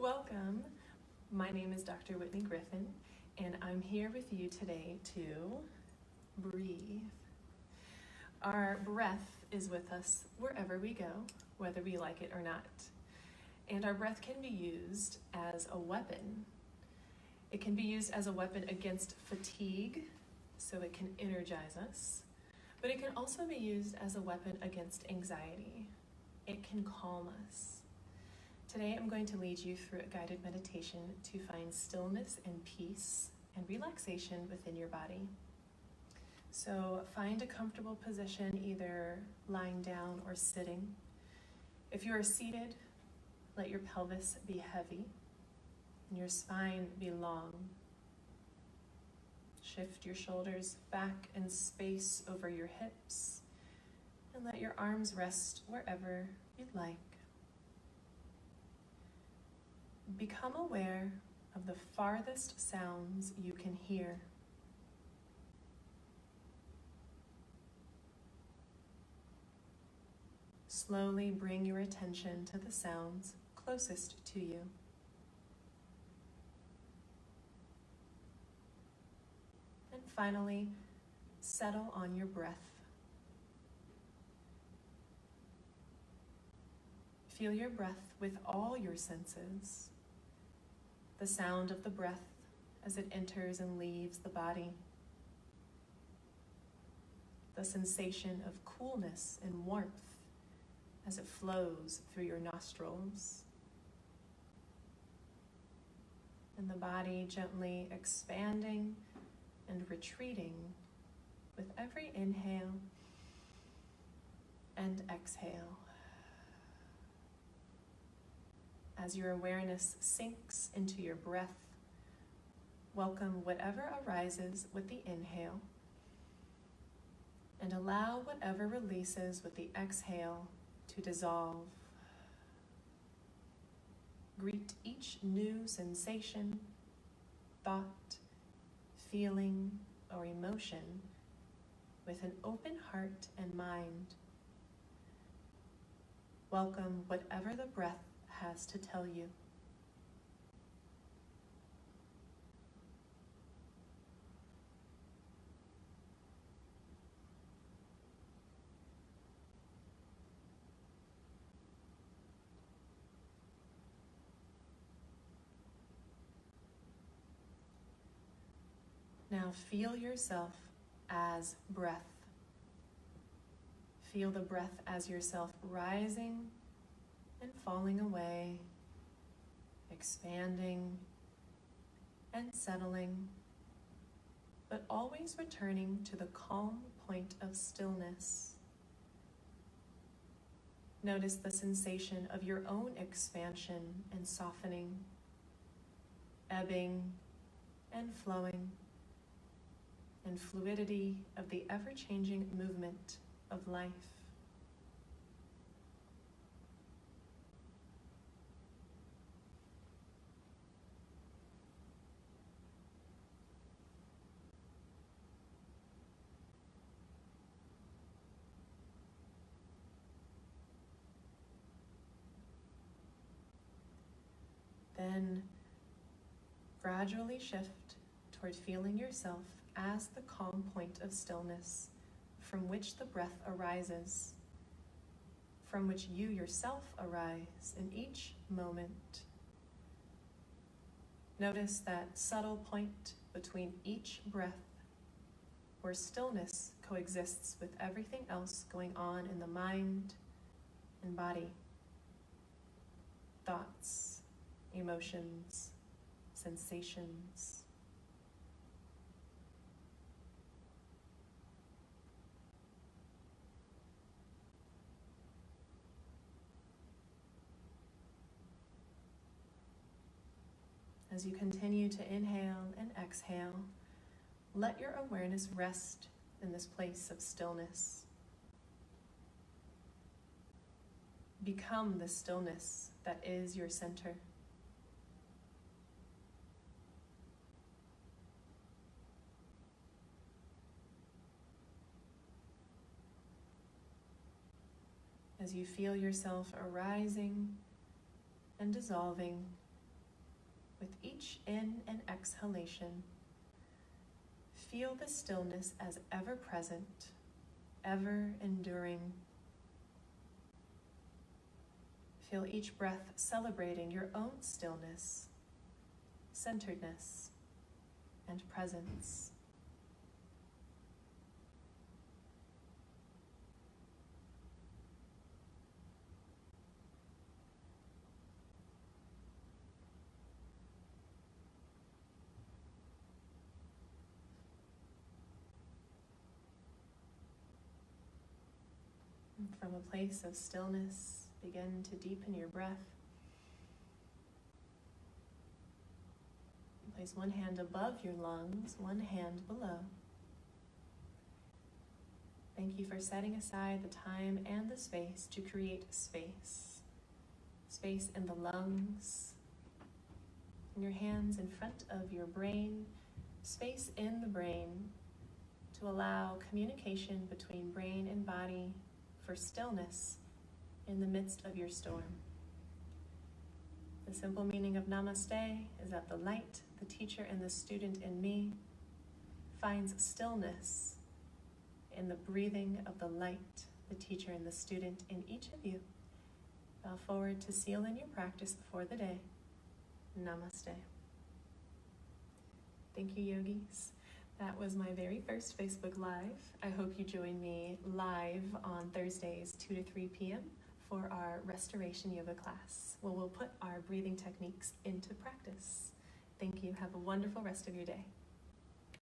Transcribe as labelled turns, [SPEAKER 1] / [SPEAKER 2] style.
[SPEAKER 1] Welcome. My name is Dr. Whitney Griffin, and I'm here with you today to breathe. Our breath is with us wherever we go, whether we like it or not. And our breath can be used as a weapon. It can be used as a weapon against fatigue, so it can energize us, but it can also be used as a weapon against anxiety. It can calm us. Today I'm going to lead you through a guided meditation to find stillness and peace and relaxation within your body. So find a comfortable position, either lying down or sitting. If you are seated, let your pelvis be heavy and your spine be long. Shift your shoulders back and space over your hips, and let your arms rest wherever you'd like. Become aware of the farthest sounds you can hear. Slowly bring your attention to the sounds closest to you. And finally, settle on your breath. Feel your breath with all your senses. The sound of the breath as it enters and leaves the body. The sensation of coolness and warmth as it flows through your nostrils. And the body gently expanding and retreating with every inhale and exhale. As your awareness sinks into your breath, welcome whatever arises with the inhale, and allow whatever releases with the exhale to dissolve. Greet each new sensation, thought, feeling, or emotion with an open heart and mind. Welcome whatever the breath has to tell you. Now feel yourself as breath. Feel the breath as yourself rising and falling away, expanding and settling, but always returning to the calm point of stillness. Notice the sensation of your own expansion and softening, ebbing and flowing, and fluidity of the ever-changing movement of life. Then gradually shift toward feeling yourself as the calm point of stillness from which the breath arises, from which you yourself arise in each moment. Notice that subtle point between each breath where stillness coexists with everything else going on in the mind and body, thoughts, emotions, sensations. As you continue to inhale and exhale, let your awareness rest in this place of stillness. Become the stillness that is your center. As you feel yourself arising and dissolving With each in and exhalation, feel the stillness as ever present, ever enduring. Feel each breath celebrating your own stillness, centeredness, and presence. And from a place of stillness, begin to deepen your breath. Place one hand above your lungs, one hand below. Thank you for setting aside the time and the space to create space. Space in the lungs, in your hands in front of your brain, space in the brain to allow communication between brain and body for stillness in the midst of your storm. The simple meaning of Namaste is that the light, the teacher, and the student in me finds stillness in the breathing of the light, the teacher, and the student in each of you. Bow forward to seal in your practice for the day. Namaste. Thank you, yogis. That was my very first Facebook Live. I hope you join me live on Thursdays, 2 to 3 p.m. for our restoration yoga class, where we'll put our breathing techniques into practice. Thank you. Have a wonderful rest of your day.